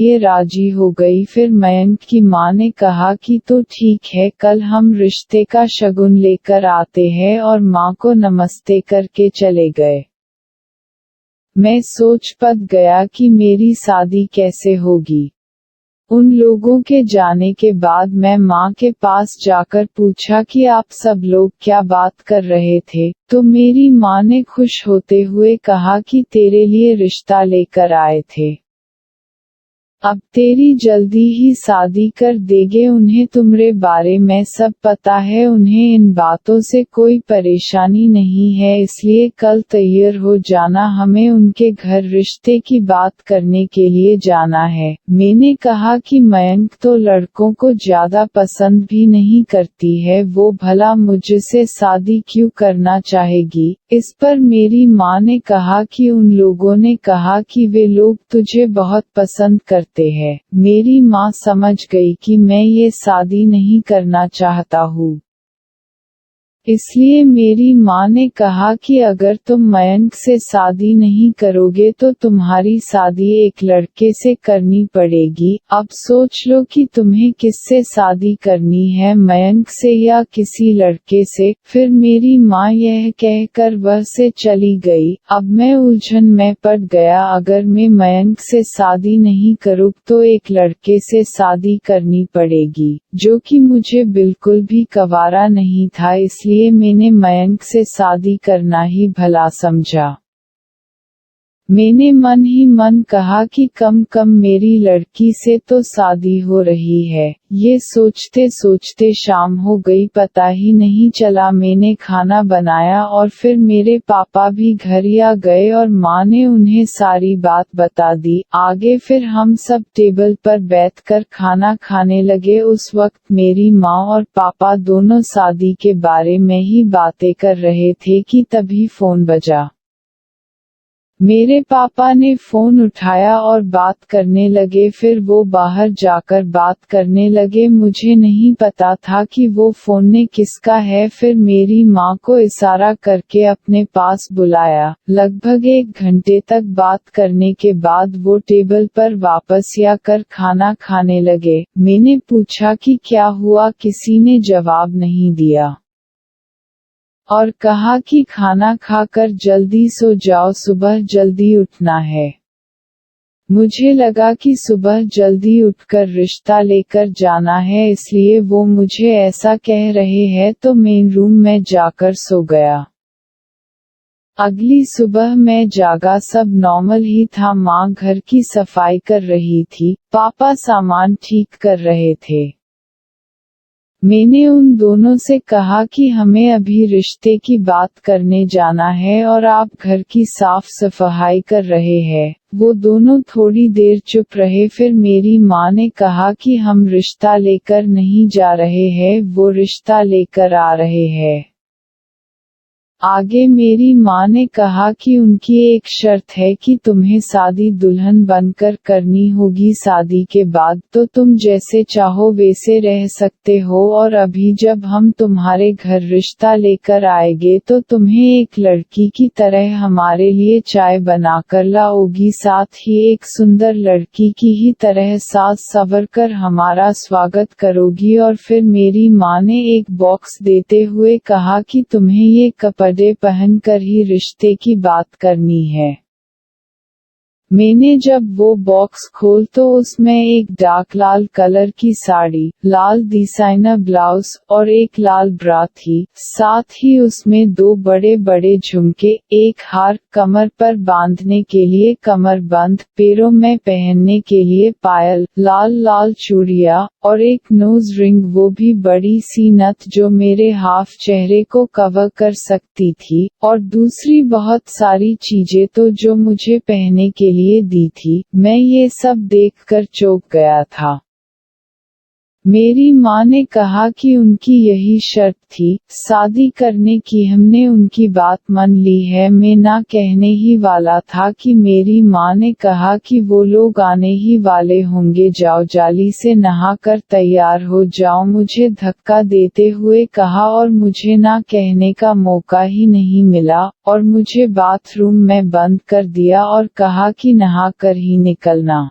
ये राजी हो गई। फिर मयंक की माँ ने कहा कि तो ठीक है, कल हम रिश्ते का शगुन लेकर आते हैं, और माँ को नमस्ते करके चले गए। मैं सोच पड़ गया कि मेरी शादी कैसे होगी। उन लोगों के जाने के बाद मैं माँ के पास जाकर पूछा कि आप सब लोग क्या बात कर रहे थे, तो मेरी माँ ने खुश होते हुए कहा कि तेरे लिए रिश्ता लेकर आए थे। अब तेरी जल्दी ही शादी कर देंगे। उन्हें तुम्हारे बारे में सब पता है, उन्हें इन बातों से कोई परेशानी नहीं है, इसलिए कल तैयार हो जाना, हमें उनके घर रिश्ते की बात करने के लिए जाना है। मैंने कहा कि मयंक तो लड़कों को ज्यादा पसंद भी नहीं करती है, वो भला मुझसे शादी क्यों करना चाहेगी। इस पर मेरी माँ ने कहा कि उन लोगों ने कहा कि वे लोग तुझे बहुत पसंद करते हैं। मेरी माँ समझ गई कि मैं ये शादी नहीं करना चाहता हूँ, इसलिए मेरी माँ ने कहा कि अगर तुम मयंक से शादी नहीं करोगे तो तुम्हारी शादी एक लड़के से करनी पड़ेगी। अब सोच लो कि तुम्हें किससे शादी करनी है, मयंक से या किसी लड़के से। फिर मेरी माँ यह कहकर वह से चली गई। अब मैं उलझन में पड़ गया। अगर मैं मयंक से शादी नहीं करूँ तो एक लड़के से शादी करनी पड़ेगी, जो कि मुझे बिल्कुल भी गवारा नहीं था, इसलिए मैंने मयंक से शादी करना ही भला समझा। मैंने मन ही मन कहा कि कम मेरी लड़की से तो शादी हो रही है। ये सोचते सोचते शाम हो गई, पता ही नहीं चला। मैंने खाना बनाया और फिर मेरे पापा भी घर आ गए और माँ ने उन्हें सारी बात बता दी। आगे फिर हम सब टेबल पर बैठकर खाना खाने लगे। उस वक्त मेरी माँ और पापा दोनों शादी के बारे में ही बातें कर रहे थे कि तभी फोन बजा। मेरे पापा ने फोन उठाया और बात करने लगे। फिर वो बाहर जाकर बात करने लगे। मुझे नहीं पता था कि वो फोन ने किसका है। फिर मेरी माँ को इशारा करके अपने पास बुलाया। लगभग 1 घंटे तक बात करने के बाद वो टेबल पर वापस आकर खाना खाने लगे। मैंने पूछा कि क्या हुआ, किसी ने जवाब नहीं दिया और कहा कि खाना खाकर जल्दी सो जाओ, सुबह जल्दी उठना है। मुझे लगा कि सुबह जल्दी उठकर रिश्ता लेकर जाना है, इसलिए वो मुझे ऐसा कह रहे हैं तो मेन रूम में जाकर सो गया। अगली सुबह मैं जागा, सब नॉर्मल ही था। माँ घर की सफाई कर रही थी, पापा सामान ठीक कर रहे थे। मैंने उन दोनों से कहा कि हमें अभी रिश्ते की बात करने जाना है और आप घर की साफ सफाई कर रहे हैं। वो दोनों थोड़ी देर चुप रहे। फिर मेरी माँ ने कहा कि हम रिश्ता लेकर नहीं जा रहे हैं, वो रिश्ता लेकर आ रहे हैं। आगे मेरी माँ ने कहा कि उनकी एक शर्त है कि तुम्हें शादी दुल्हन बनकर करनी होगी। शादी के बाद तो तुम जैसे चाहो वैसे रह सकते हो, और अभी जब हम तुम्हारे घर रिश्ता लेकर आएंगे तो तुम्हें एक लड़की की तरह हमारे लिए चाय बनाकर लाओगी, साथ ही एक सुंदर लड़की की ही तरह साज संवर कर हमारा स्वागत करोगी। और फिर मेरी माँ ने एक बॉक्स देते हुए कहा कि तुम्हें ये कपड़े पहनकर ही रिश्ते की बात करनी है। मैंने जब वो बॉक्स खोल तो उसमें एक डार्क लाल कलर की साड़ी, लाल डिजाइनर ब्लाउज और एक लाल ब्रा थी। साथ ही उसमें 2 बड़े बड़े झुमके, एक हार, कमर पर बांधने के लिए कमरबंद, पैरों में पहनने के लिए पायल, लाल लाल चूड़ियाँ और एक नोज रिंग, वो भी बड़ी सी नथ जो मेरे हाफ चेहरे को कवर कर सकती थी, और दूसरी बहुत सारी चीजें तो जो मुझे पहनने के लिए दी थी। मैं ये सब देखकर चौंक गया था। मेरी माँ ने कहा कि उनकी यही शर्त थी शादी करने की। हमने उनकी बात मान ली है। मैं ना कहने ही वाला था कि मेरी माँ ने कहा कि वो लोग आने ही वाले होंगे, जाओ जाली से नहाकर तैयार हो जाओ। मुझे धक्का देते हुए कहा और मुझे ना कहने का मौका ही नहीं मिला, और मुझे बाथरूम में बंद कर दिया और कहा कि नहाकर ही निकलना।